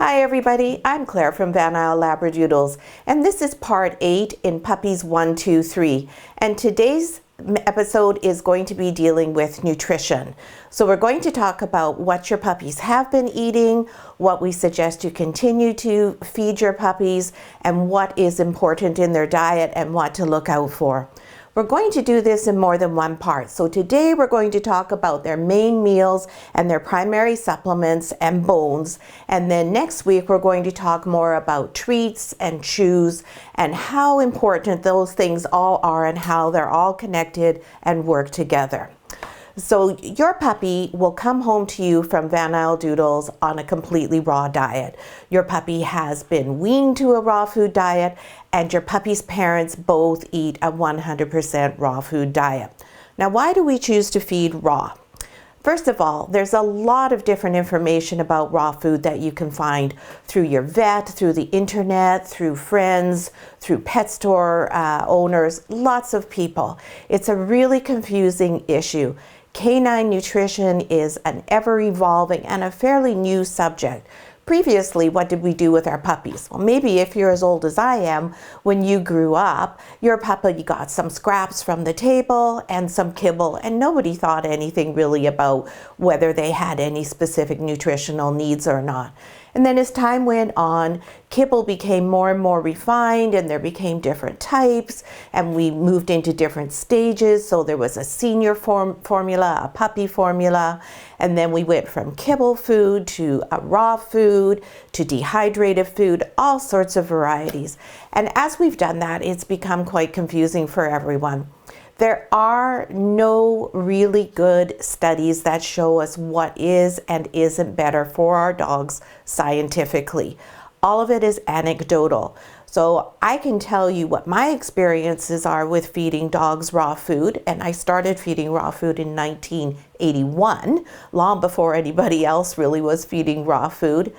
Hi everybody, I'm Claire from Van Isle Labradoodles, and this is part 8 in Puppies 1, 2, 3. And today's episode is going to be dealing with nutrition. So we're going to talk about what your puppies have been eating, what we suggest you continue to feed your puppies, and what is important in their diet and what to look out for. We're going to do this in more than one part. So today we're going to talk about their main meals and their primary supplements and bones. And then next week we're going to talk more about treats and chews and how important those things all are and how they're all connected and work together. So your puppy will come home to you from Van Isle Doodles on a completely raw diet. Your puppy has been weaned to a raw food diet, and your puppy's parents both eat a 100% raw food diet. Now, why do we choose to feed raw? First of all, there's a lot of different information about raw food that you can find through your vet, through the internet, through friends, through pet store owners, lots of people. It's a really confusing issue. Canine nutrition is an ever-evolving and a fairly new subject. Previously, what did we do with our puppies? Well, maybe if you're as old as I am, when you grew up, your puppy got some scraps from the table and some kibble, and nobody thought anything really about whether they had any specific nutritional needs or not. And then as time went on, kibble became more and more refined, and there became different types, and we moved into different stages. So there was a senior formula, a puppy formula, and then we went from kibble food to a raw food to dehydrated food, all sorts of varieties. And as we've done that, it's become quite confusing for everyone. There are no really good studies that show us what is and isn't better for our dogs scientifically. All of it is anecdotal. So I can tell you what my experiences are with feeding dogs raw food, and I started feeding raw food in 1981, long before anybody else really was feeding raw food.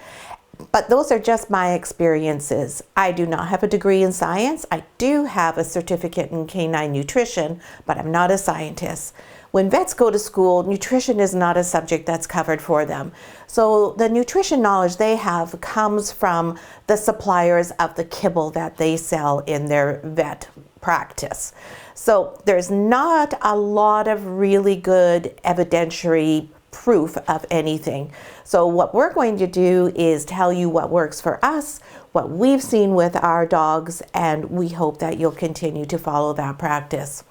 But those are just my experiences. I do not have a degree in science. I do have a certificate in canine nutrition, but I'm not a scientist. When vets go to school, nutrition is not a subject that's covered for them. So the nutrition knowledge they have comes from the suppliers of the kibble that they sell in their vet practice. So there's not a lot of really good evidentiary proof of anything. So what we're going to do is tell you what works for us, what we've seen with our dogs, and we hope that you'll continue to follow that practice.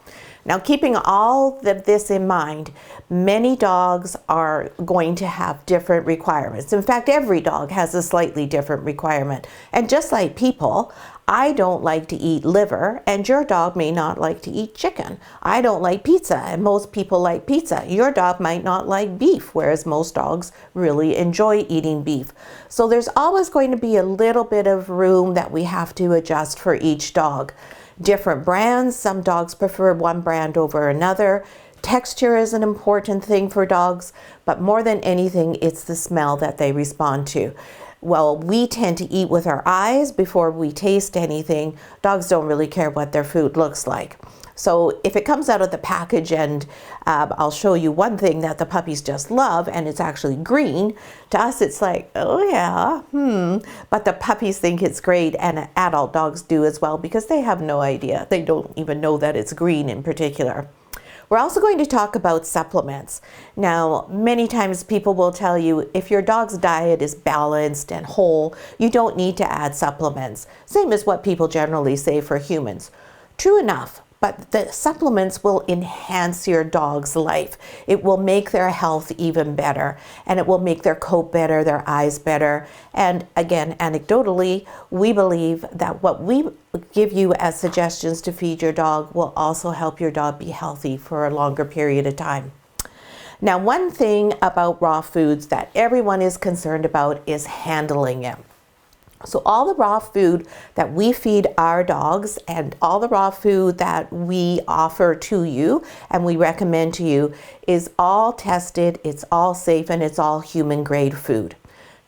Now, keeping all of this in mind, many dogs are going to have different requirements. In fact, every dog has a slightly different requirement. And just like people, I don't like to eat liver, and your dog may not like to eat chicken. I don't like pizza, and most people like pizza. Your dog might not like beef, whereas most dogs really enjoy eating beef. So there's always going to be a little bit of room that we have to adjust for each dog. Different brands, some dogs prefer one brand over another. Texture is an important thing for dogs, but more than anything, it's the smell that they respond to. Well, we tend to eat with our eyes before we taste anything. Dogs don't really care what their food looks like. So if it comes out of the package and I'll show you one thing that the puppies just love, and it's actually green, to us it's like, oh yeah, but the puppies think it's great, and adult dogs do as well because they have no idea. They don't even know that it's green in particular. We're also going to talk about supplements. Now, many times people will tell you if your dog's diet is balanced and whole, you don't need to add supplements. Same as what people generally say for humans. True enough, but the supplements will enhance your dog's life. It will make their health even better, and it will make their coat better, their eyes better. And again, anecdotally, we believe that what we give you as suggestions to feed your dog will also help your dog be healthy for a longer period of time. Now, one thing about raw foods that everyone is concerned about is handling it. So all the raw food that we feed our dogs and all the raw food that we offer to you and we recommend to you is all tested, it's all safe, and it's all human grade food.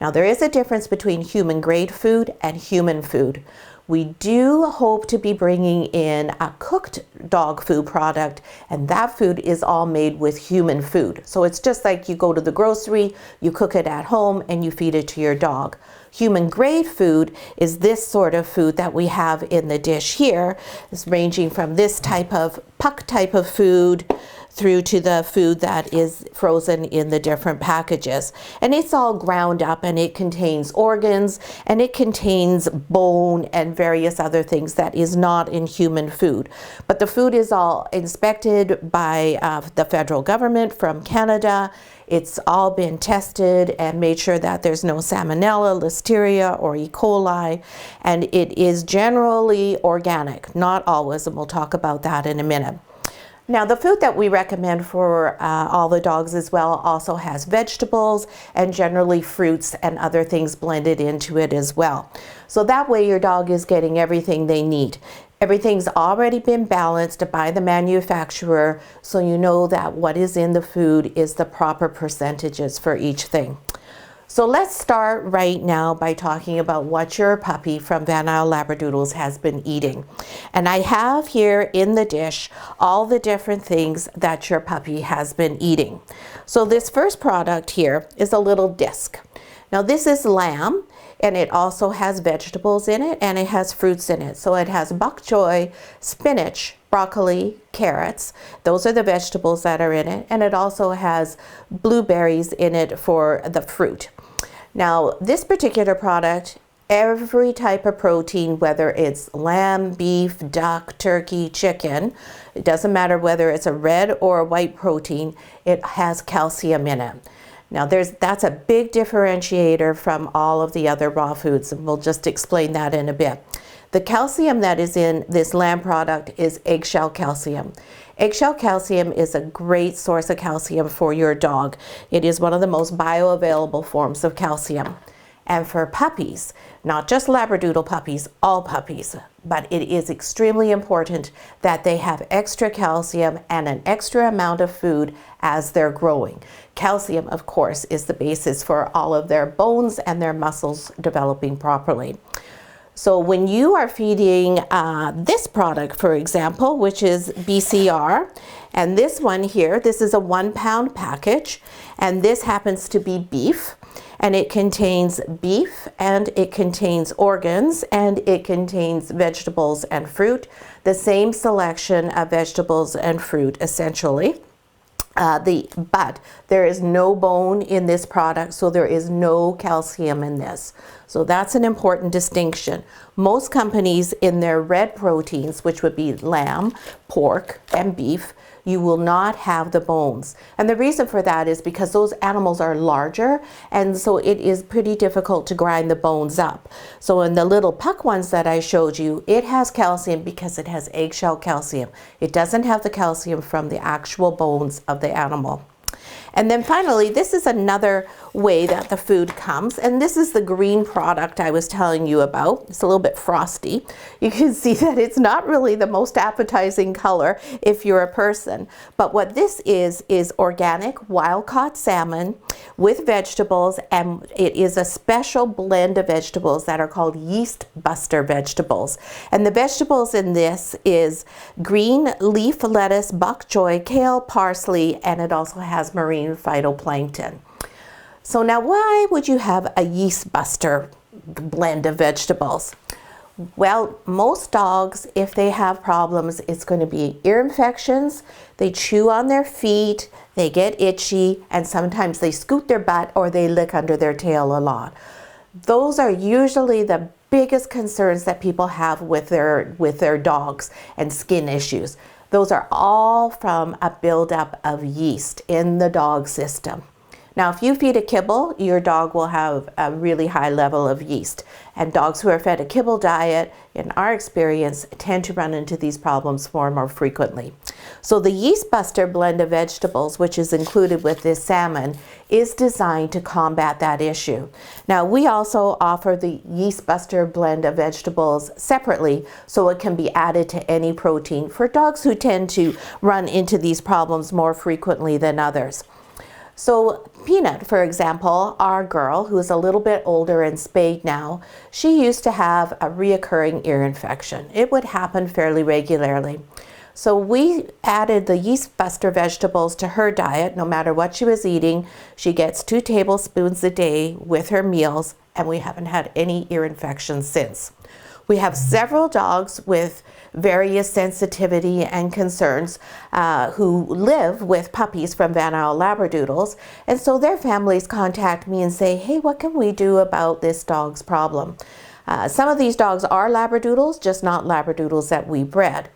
Now, there is a difference between human grade food and human food. We do hope to be bringing in a cooked dog food product, and that food is all made with human food. So it's just like you go to the grocery, you cook it at home, and you feed it to your dog. Human grade food is this sort of food that we have in the dish here. It's ranging from this type of puck type of food through to the food that is frozen in the different packages. And it's all ground up, and it contains organs, and it contains bone and various other things that is not in human food. But the food is all inspected by the federal government from Canada. It's all been tested and made sure that there's no salmonella, listeria, or E. coli, and it is generally organic, not always, and we'll talk about that in a minute. Now, the food that we recommend for all the dogs as well also has vegetables and generally fruits and other things blended into it as well. So that way your dog is getting everything they need. Everything's already been balanced by the manufacturer, so you know that what is in the food is the proper percentages for each thing. So let's start right now by talking about what your puppy from Van Isle Labradoodles has been eating. And I have here in the dish all the different things that your puppy has been eating. So this first product here is a little disc. Now this is lamb, and it also has vegetables in it, and it has fruits in it. So it has bok choy, spinach, broccoli, carrots. Those are the vegetables that are in it. And it also has blueberries in it for the fruit. Now, this particular product, every type of protein, whether it's lamb, beef, duck, turkey, chicken, it doesn't matter whether it's a red or a white protein, it has calcium in it. Now, that's a big differentiator from all of the other raw foods, and we'll just explain that in a bit. The calcium that is in this lamb product is eggshell calcium. Eggshell calcium is a great source of calcium for your dog. It is one of the most bioavailable forms of calcium. And for puppies, not just Labradoodle puppies, all puppies, but it is extremely important that they have extra calcium and an extra amount of food as they're growing. Calcium, of course, is the basis for all of their bones and their muscles developing properly. So when you are feeding this product, for example, which is BCR, and this one here, this is a 1 pound package, and this happens to be beef, and it contains beef, and it contains organs, and it contains vegetables and fruit, the same selection of vegetables and fruit essentially. But there is no bone in this product, so there is no calcium in this. So that's an important distinction. Most companies in their red proteins, which would be lamb, pork, and beef, you will not have the bones. And the reason for that is because those animals are larger, and so it is pretty difficult to grind the bones up. So in the little puck ones that I showed you, it has calcium because it has eggshell calcium. It doesn't have the calcium from the actual bones of the animal. And then finally, this is another way that the food comes, and this is the green product I was telling you about. It's a little bit frosty. You can see that it's not really the most appetizing color if you're a person, but what this is organic wild-caught salmon with vegetables, and it is a special blend of vegetables that are called yeast buster vegetables. And the vegetables in this is green leaf lettuce, bok choy, kale, parsley, and it also has marine phytoplankton. So now why would you have a yeast buster blend of vegetables? Well, most dogs, if they have problems, it's going to be ear infections, they chew on their feet, they get itchy, and sometimes they scoot their butt or they lick under their tail a lot. Those are usually the biggest concerns that people have with their dogs and skin issues. Those are all from a buildup of yeast in the dog system. Now, if you feed a kibble, your dog will have a really high level of yeast. And dogs who are fed a kibble diet, in our experience, tend to run into these problems more frequently. So the yeast buster blend of vegetables, which is included with this salmon, is designed to combat that issue. Now, we also offer the yeast buster blend of vegetables separately, so it can be added to any protein for dogs who tend to run into these problems more frequently than others. So Peanut, for example, our girl who is a little bit older and spayed now, she used to have a reoccurring ear infection. It would happen fairly regularly. So we added the yeast buster vegetables to her diet. No matter what she was eating, she gets 2 tablespoons a day with her meals, and we haven't had any ear infections since. We have several dogs with various sensitivity and concerns who live with puppies from Van Isle Labradoodles, and so their families contact me and say, hey, what can we do about this dog's problem? Some of these dogs are Labradoodles, just not Labradoodles that we bred.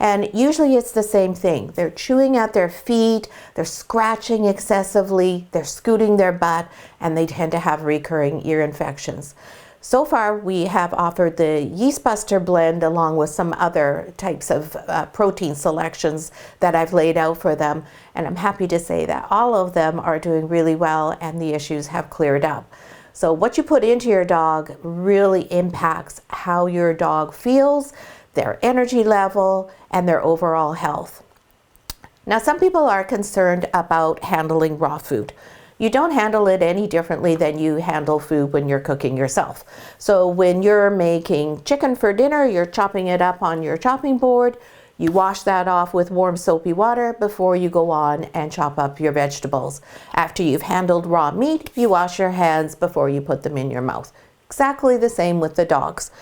And usually it's the same thing. They're chewing at their feet, they're scratching excessively, they're scooting their butt, and they tend to have recurring ear infections. So far, we have offered the Yeast Buster blend along with some other types of protein selections that I've laid out for them. And I'm happy to say that all of them are doing really well and the issues have cleared up. So what you put into your dog really impacts how your dog feels, their energy level, and their overall health. Now, some people are concerned about handling raw food. You don't handle it any differently than you handle food when you're cooking yourself. So when you're making chicken for dinner, you're chopping it up on your chopping board. You wash that off with warm soapy water before you go on and chop up your vegetables. After you've handled raw meat, you wash your hands before you put them in your mouth. Exactly the same with the dogs.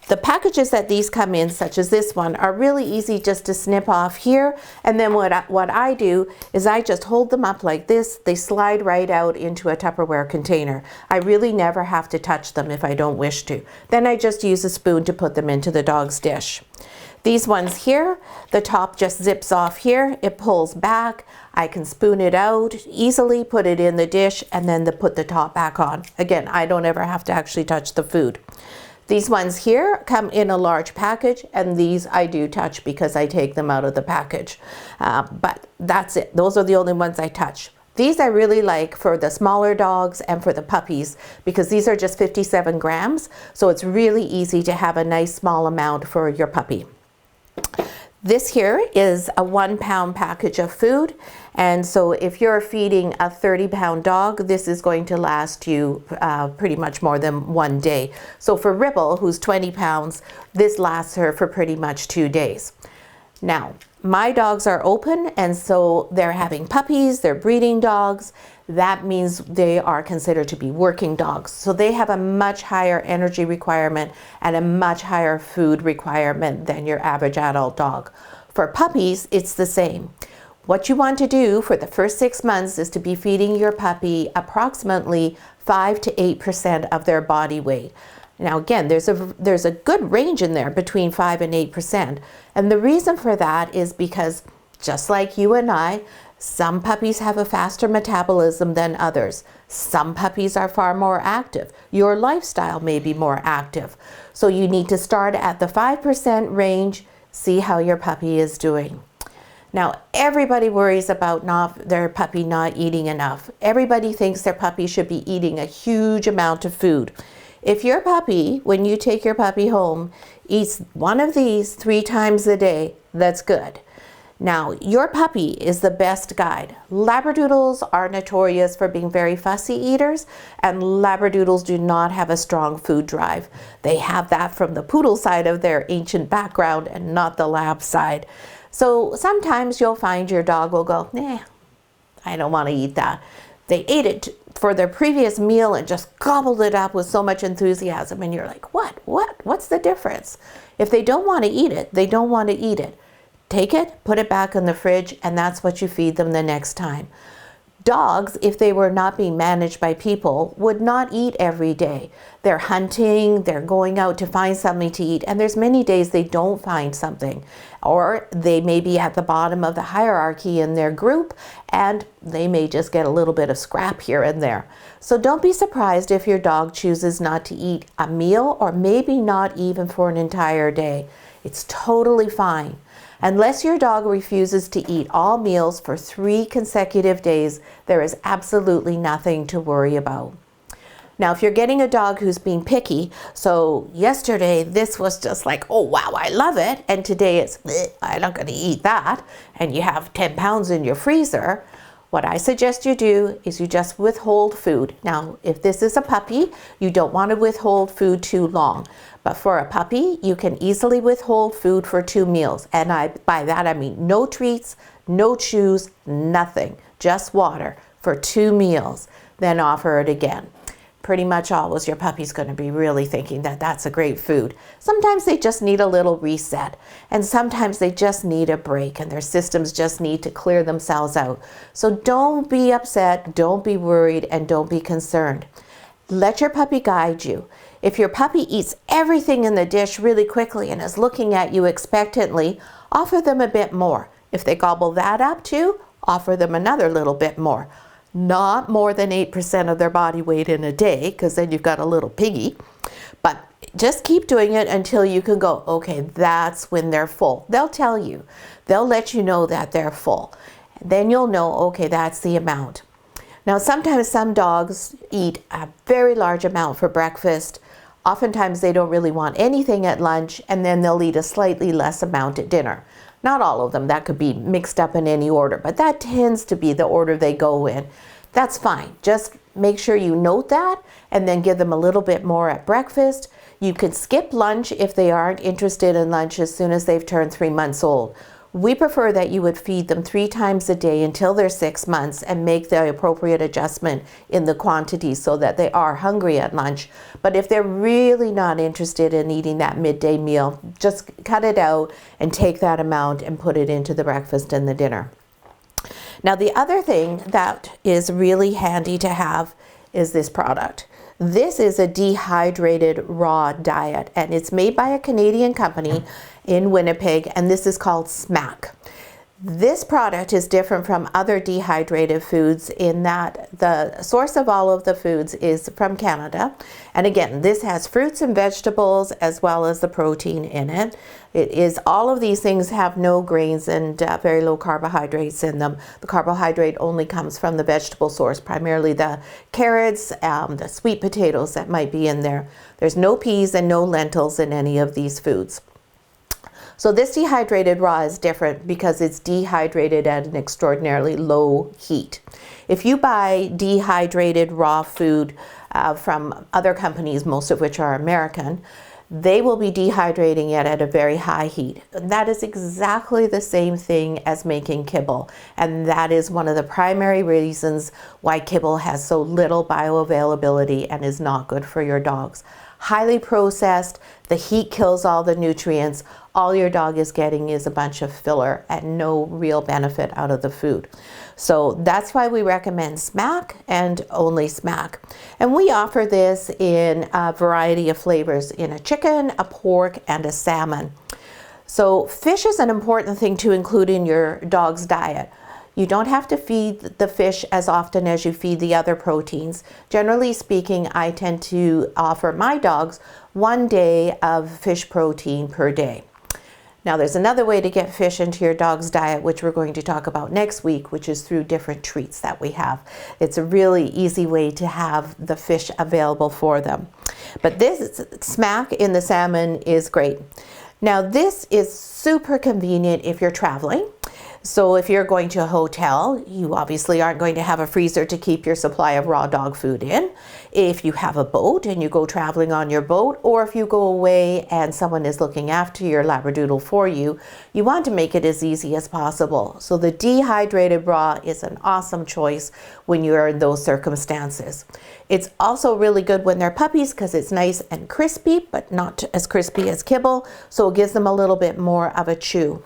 The packages that these come in, such as this one, are really easy just to snip off here. And then what I do is I just hold them up like this. They slide right out into a Tupperware container. I really never have to touch them if I don't wish to. Then I just use a spoon to put them into the dog's dish. These ones here, the top just zips off here. It pulls back. I can spoon it out easily, put it in the dish, and then put the top back on. Again, I don't ever have to actually touch the food. These ones here come in a large package, and these I do touch because I take them out of the package. But that's it. Those are the only ones I touch. These I really like for the smaller dogs and for the puppies because these are just 57 grams, so it's really easy to have a nice small amount for your puppy. This here is a 1 pound package of food, and so if you're feeding a 30-pound dog, this is going to last you pretty much more than 1 day. So for Ripple, who's 20 pounds, this lasts her for pretty much 2 days. Now, my dogs are open, and so they're having puppies, they're breeding dogs. That means they are considered to be working dogs. So they have a much higher energy requirement and a much higher food requirement than your average adult dog. For puppies, it's the same. What you want to do for the first 6 months is to be feeding your puppy approximately 5 to 8% of their body weight. Now again, there's a good range in there between 5 and 8%. And the reason for that is because just like you and I, some puppies have a faster metabolism than others. Some puppies are far more active. Your lifestyle may be more active. So you need to start at the 5% range, see how your puppy is doing. Now, everybody worries about their puppy not eating enough. Everybody thinks their puppy should be eating a huge amount of food. If your puppy, when you take your puppy home, eats one of these 3 times a day, that's good. Now, your puppy is the best guide. Labradoodles are notorious for being very fussy eaters, and Labradoodles do not have a strong food drive. They have that from the poodle side of their ancient background and not the lab side. So sometimes you'll find your dog will go, nah, I don't want to eat that. They ate it for their previous meal and just gobbled it up with so much enthusiasm, and you're like, what's the difference? If they don't want to eat it, they don't want to eat it. Take it, put it back in the fridge, and that's what you feed them the next time. Dogs, if they were not being managed by people, would not eat every day. They're hunting, they're going out to find something to eat, and there's many days they don't find something. Or they may be at the bottom of the hierarchy in their group, and they may just get a little bit of scrap here and there. So don't be surprised if your dog chooses not to eat a meal, or maybe not even for an entire day. It's totally fine. Unless your dog refuses to eat all meals for 3 consecutive days, there is absolutely nothing to worry about. Now, if you're getting a dog who's being picky, so yesterday this was just like, oh wow, I love it, and today it's, I'm not going to eat that, and you have 10 pounds in your freezer, What I suggest you do is you just withhold food. Now, if this is a puppy, you don't want to withhold food too long. But for a puppy, you can easily withhold food for 2 meals. And by that I mean no treats, no chews, nothing. Just water for 2 meals. Then offer it again. Pretty much always your puppy's going to be really thinking that that's a great food. Sometimes they just need a little reset, and sometimes they just need a break, and their systems just need to clear themselves out. So don't be upset, don't be worried, and don't be concerned. Let your puppy guide you. If your puppy eats everything in the dish really quickly and is looking at you expectantly, offer them a bit more. If they gobble that up too, offer them another little bit more. Not more than 8% of their body weight in a day, because then you've got a little piggy. But just keep doing it until you can go, okay, that's when they're full. They'll tell you. They'll let you know that they're full. Then you'll know, okay, that's the amount. Now, sometimes some dogs eat a very large amount for breakfast. Oftentimes they don't really want anything at lunch, and then they'll eat a slightly less amount at dinner. Not all of them, that could be mixed up in any order, but that tends to be the order they go in. That's fine. Just make sure you note that and then give them a little bit more at breakfast. You can skip lunch if they aren't interested in lunch as soon as they've turned 3 months old. We prefer that you would feed them 3 times a day until they're 6 months and make the appropriate adjustment in the quantity so that they are hungry at lunch. But if they're really not interested in eating that midday meal, just cut it out and take that amount and put it into the breakfast and the dinner. Now, the other thing that is really handy to have is this product. This is a Dehydrated Raw Diet, and it's made by a Canadian company in Winnipeg, and this is called Smack. This product is different from other dehydrated foods in that the source of all of the foods is from Canada. And again, this has fruits and vegetables as well as the protein in it. It is, all of these things have no grains and very low carbohydrates in them. The carbohydrate only comes from the vegetable source, primarily the carrots, the sweet potatoes that might be in there. There's no peas and no lentils in any of these foods. So this dehydrated raw is different because it's dehydrated at an extraordinarily low heat. If you buy dehydrated raw food from other companies, most of which are American, they will be dehydrating it at a very high heat. That is exactly the same thing as making kibble, and that is one of the primary reasons why kibble has so little bioavailability and is not good for your dogs. Highly processed, the heat kills all the nutrients. All your dog is getting is a bunch of filler and no real benefit out of the food. So that's why we recommend Smack and only Smack. And we offer this in a variety of flavors, in a chicken, a pork, and a salmon. So fish is an important thing to include in your dog's diet. You don't have to feed the fish as often as you feed the other proteins. Generally speaking, I tend to offer my dogs 1 day of fish protein per day. Now, there's another way to get fish into your dog's diet, which we're going to talk about next week, which is through different treats that we have. It's a really easy way to have the fish available for them. But this Smack in the salmon is great. Now, this is super convenient if you're traveling. So if you're going to a hotel, you obviously aren't going to have a freezer to keep your supply of raw dog food in. If you have a boat and you go traveling on your boat, or if you go away and someone is looking after your Labradoodle for you, you want to make it as easy as possible. So the dehydrated raw is an awesome choice when you're in those circumstances. It's also really good when they're puppies because it's nice and crispy, but not as crispy as kibble, so it gives them a little bit more of a chew.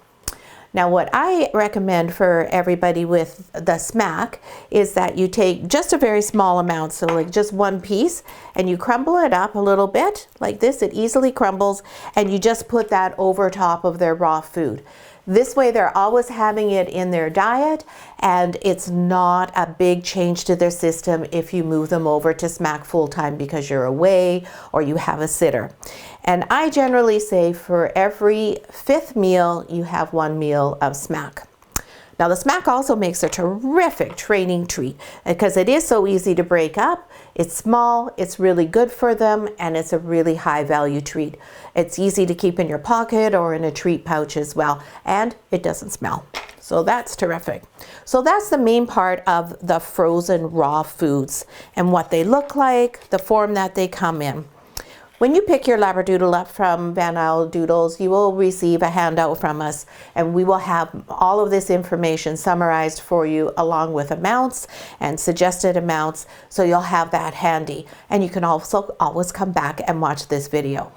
Now, what I recommend for everybody with the Smack is that you take just a very small amount, so like just 1 piece, and you crumble it up a little bit like this. It easily crumbles, and you just put that over top of their raw food. This way they're always having it in their diet, and it's not a big change to their system if you move them over to Smack full-time because you're away or you have a sitter. And I generally say for every 5th meal, you have 1 meal of Smack. Now, the Smack also makes a terrific training treat because it is so easy to break up. It's small, it's really good for them, and it's a really high value treat. It's easy to keep in your pocket or in a treat pouch as well, and it doesn't smell. So that's terrific. So that's the main part of the frozen raw foods and what they look like, the form that they come in. When you pick your Labradoodle up from Van Isle Doodles, you will receive a handout from us, and we will have all of this information summarized for you along with amounts and suggested amounts, so you'll have that handy. And you can also always come back and watch this video.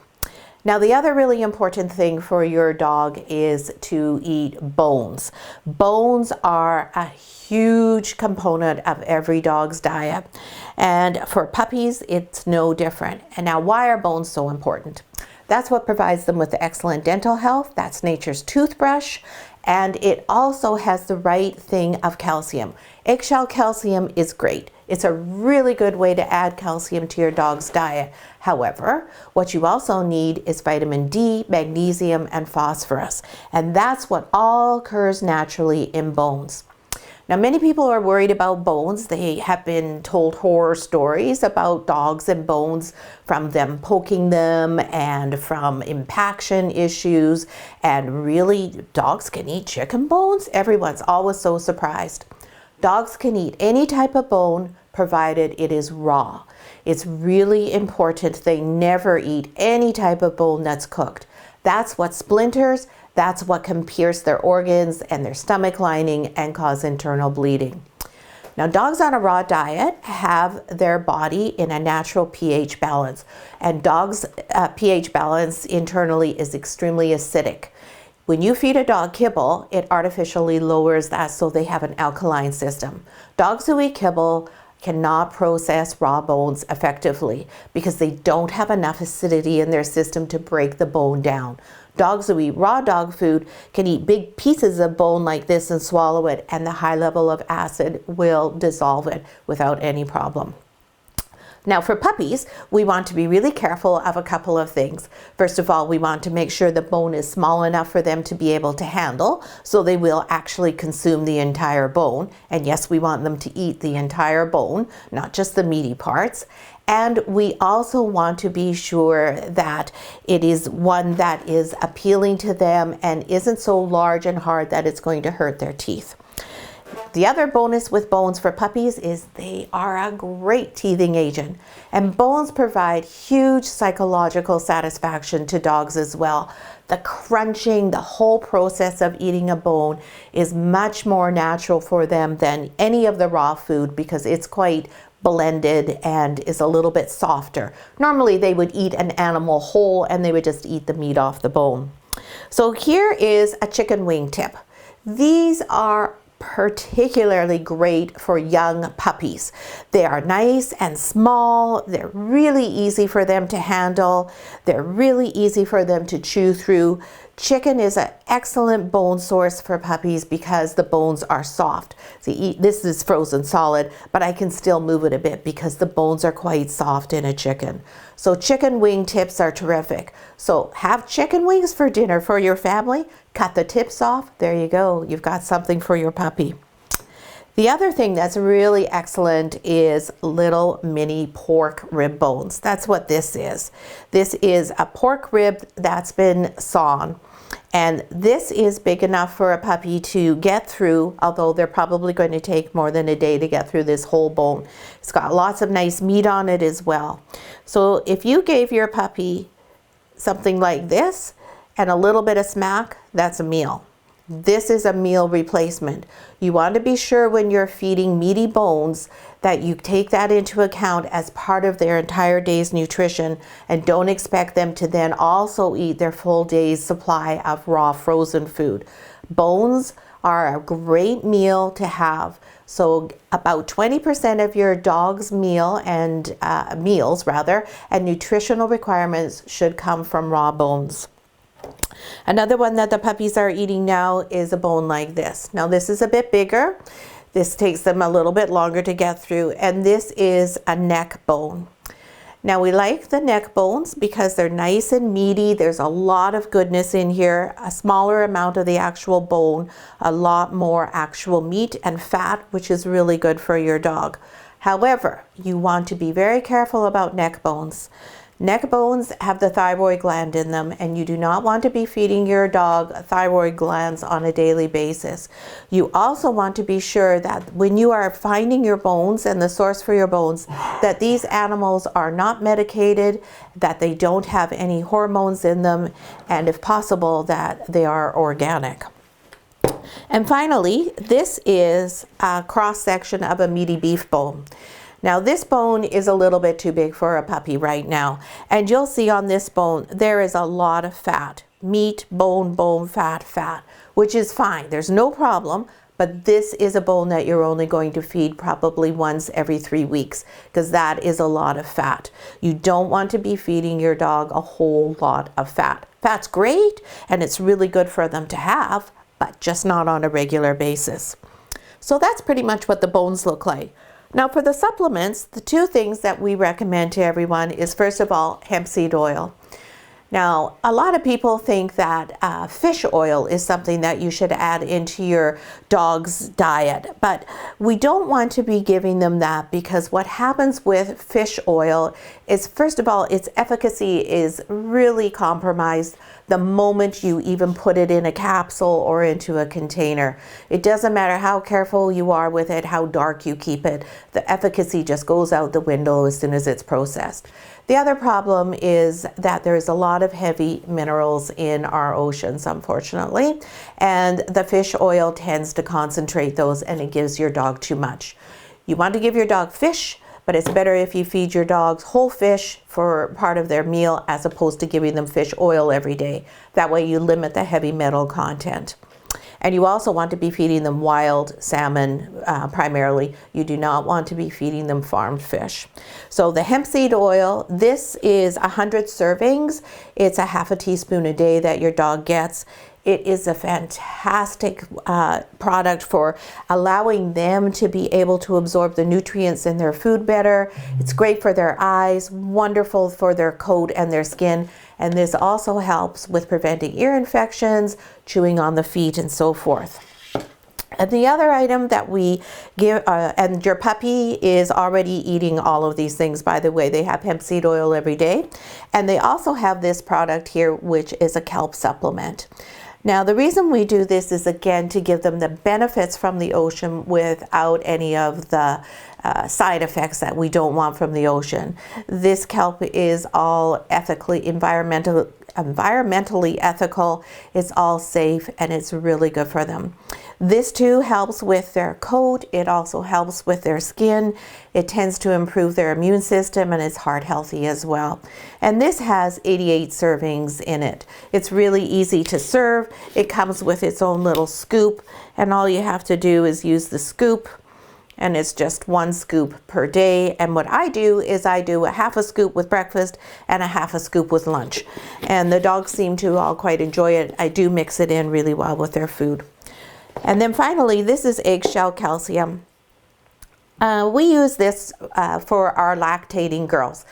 Now, the other really important thing for your dog is to eat bones. Bones are a huge component of every dog's diet. And for puppies, it's no different. And now, why are bones so important? That's what provides them with excellent dental health. That's nature's toothbrush. And it also has the right thing of calcium. Eggshell calcium is great. It's a really good way to add calcium to your dog's diet. However, what you also need is vitamin D, magnesium, and phosphorus. And that's what all occurs naturally in bones. Now, many people are worried about bones. They have been told horror stories about dogs and bones, from them poking them and from impaction issues. And really, dogs can eat chicken bones? Everyone's always so surprised. Dogs can eat any type of bone provided it is raw. It's really important they never eat any type of bone that's cooked. That's what splinters. That's what can pierce their organs and their stomach lining and cause internal bleeding. Now, dogs on a raw diet have their body in a natural pH balance, and dogs' pH balance internally is extremely acidic. When you feed a dog kibble, it artificially lowers that so they have an alkaline system. Dogs who eat kibble cannot process raw bones effectively because they don't have enough acidity in their system to break the bone down. Dogs who eat raw dog food can eat big pieces of bone like this and swallow it, and the high level of acid will dissolve it without any problem. Now, for puppies, we want to be really careful of a couple of things. First of all, we want to make sure the bone is small enough for them to be able to handle, so they will actually consume the entire bone. And yes, we want them to eat the entire bone, not just the meaty parts. And we also want to be sure that it is one that is appealing to them and isn't so large and hard that it's going to hurt their teeth. The other bonus with bones for puppies is they are a great teething agent, and bones provide huge psychological satisfaction to dogs as well. The crunching, the whole process of eating a bone is much more natural for them than any of the raw food because it's quite blended and is a little bit softer. Normally they would eat an animal whole and they would just eat the meat off the bone. So here is a chicken wing tip. These are particularly great for young puppies. They are nice and small. They're really easy for them to handle. They're really easy for them to chew through. Chicken is an excellent bone source for puppies because the bones are soft. See, this is frozen solid, but I can still move it a bit because the bones are quite soft in a chicken. So chicken wing tips are terrific. So have chicken wings for dinner for your family. Cut the tips off. There you go. You've got something for your puppy. The other thing that's really excellent is little mini pork rib bones. That's what this is. This is a pork rib that's been sawn. And this is big enough for a puppy to get through, although they're probably going to take more than a day to get through this whole bone. It's got lots of nice meat on it as well. So if you gave your puppy something like this and a little bit of smack, that's a meal. This is a meal replacement. You want to be sure when you're feeding meaty bones that you take that into account as part of their entire day's nutrition, and don't expect them to then also eat their full day's supply of raw frozen food. Bones are a great meal to have. So about 20% of your dog's meals and nutritional requirements should come from raw bones. Another one that the puppies are eating now is a bone like this. Now this is a bit bigger. This takes them a little bit longer to get through, and this is a neck bone. Now we like the neck bones because they're nice and meaty. There's a lot of goodness in here, a smaller amount of the actual bone, a lot more actual meat and fat, which is really good for your dog. However, you want to be very careful about neck bones. Neck bones have the thyroid gland in them, and you do not want to be feeding your dog thyroid glands on a daily basis. You also want to be sure that when you are finding your bones and the source for your bones, that these animals are not medicated, that they don't have any hormones in them, and if possible, that they are organic. And finally, this is a cross-section of a meaty beef bone. Now this bone is a little bit too big for a puppy right now, and you'll see on this bone there is a lot of fat. Meat, bone, bone, fat, which is fine. There's no problem, but this is a bone that you're only going to feed probably once every 3 weeks, because that is a lot of fat. You don't want to be feeding your dog a whole lot of fat. Fat's great, and it's really good for them to have, but just not on a regular basis. So that's pretty much what the bones look like. Now for the supplements, the two things that we recommend to everyone is, first of all, hemp seed oil. Now, a lot of people think that fish oil is something that you should add into your dog's diet, but we don't want to be giving them that, because what happens with fish oil is, first of all, its efficacy is really compromised the moment you even put it in a capsule or into a container. It doesn't matter how careful you are with it, how dark you keep it, the efficacy just goes out the window as soon as it's processed. The other problem is that there's a lot of heavy minerals in our oceans, unfortunately, and the fish oil tends to concentrate those, and it gives your dog too much. You want to give your dog fish, but it's better if you feed your dogs whole fish for part of their meal as opposed to giving them fish oil every day. That way you limit the heavy metal content. And you also want to be feeding them wild salmon primarily. You do not want to be feeding them farmed fish. So the hemp seed oil, this is 100 servings. It's a half a teaspoon a day that your dog gets. It is a fantastic product for allowing them to be able to absorb the nutrients in their food better. It's great for their eyes, wonderful for their coat and their skin. And this also helps with preventing ear infections, chewing on the feet, and so forth. And the other item that we give, and your puppy is already eating all of these things, by the way. They have hemp seed oil every day. And they also have this product here, which is a kelp supplement. Now, the reason we do this is, again, to give them the benefits from the ocean without any of the side effects that we don't want from the ocean. This kelp is all environmentally ethical, it's all safe, and it's really good for them. This too helps with their coat. It also helps with their skin. It tends to improve their immune system, and it's heart healthy as well. And this has 88 servings in it. It's really easy to serve. It comes with its own little scoop, and all you have to do is use the scoop, and it's just 1 scoop per day. And what I do is I do a half a scoop with breakfast and a half a scoop with lunch. And the dogs seem to all quite enjoy it. I do mix it in really well with their food. And then finally, this is Eggshell Calcium. We use this for our lactating girls.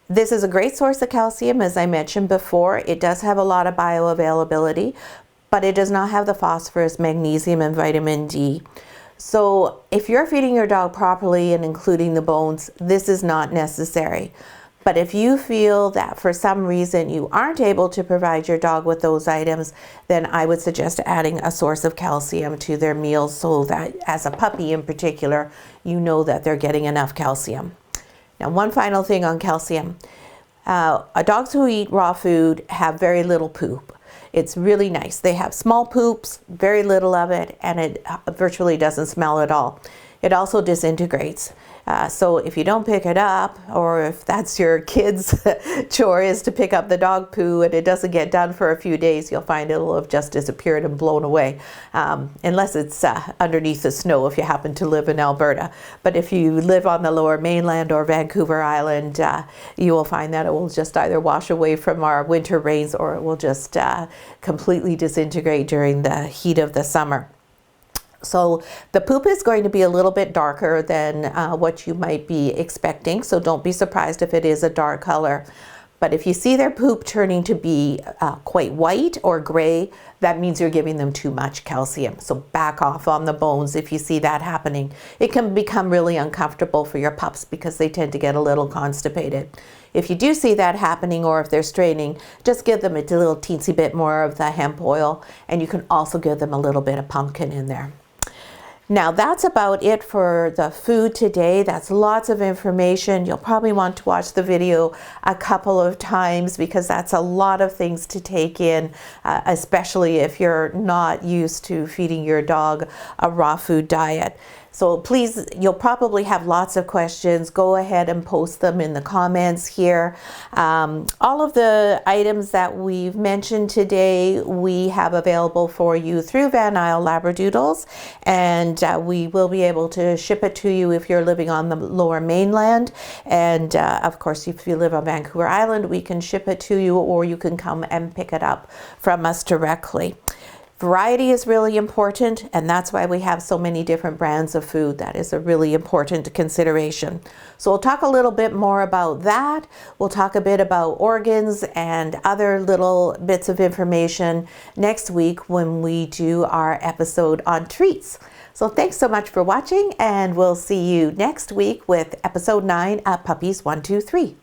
This is a great source of calcium, as I mentioned before. It does have a lot of bioavailability, but it does not have the phosphorus, magnesium, and vitamin D. So if you're feeding your dog properly and including the bones, this is not necessary. But if you feel that for some reason you aren't able to provide your dog with those items, then I would suggest adding a source of calcium to their meals, so that as a puppy in particular, you know that they're getting enough calcium. Now, one final thing on calcium. Dogs who eat raw food have very little poop. It's really nice. They have small poops, very little of it, and it virtually doesn't smell at all. It also disintegrates. So if you don't pick it up, or if that's your kid's chore is to pick up the dog poo and it doesn't get done for a few days, you'll find it'll have just disappeared and blown away, unless it's underneath the snow if you happen to live in Alberta. But if you live on the Lower Mainland or Vancouver Island, you will find that it will just either wash away from our winter rains, or it will just completely disintegrate during the heat of the summer. So the poop is going to be a little bit darker than what you might be expecting, so don't be surprised if it is a dark color. But if you see their poop turning to be quite white or gray, that means you're giving them too much calcium. So back off on the bones if you see that happening. It can become really uncomfortable for your pups because they tend to get a little constipated. if you do see that happening or if they're straining, just give them a little teensy bit more of the hemp oil, and you can also give them a little bit of pumpkin in there. Now that's about it for the food today. That's lots of information. You'll probably want to watch the video a couple of times because that's a lot of things to take in, especially if you're not used to feeding your dog a raw food diet. So please, you'll probably have lots of questions. Go ahead and post them in the comments here. All of the items that we've mentioned today, we have available for you through Van Isle Labradoodles, and we will be able to ship it to you if you're living on the Lower Mainland. And of course, if you live on Vancouver Island, we can ship it to you, or you can come and pick it up from us directly. Variety is really important, and that's why we have so many different brands of food. That is a really important consideration. So we'll talk a little bit more about that. We'll talk a bit about organs and other little bits of information next week when we do our episode on treats. So thanks so much for watching, and we'll see you next week with episode 9 of Puppies 1, 2, 3.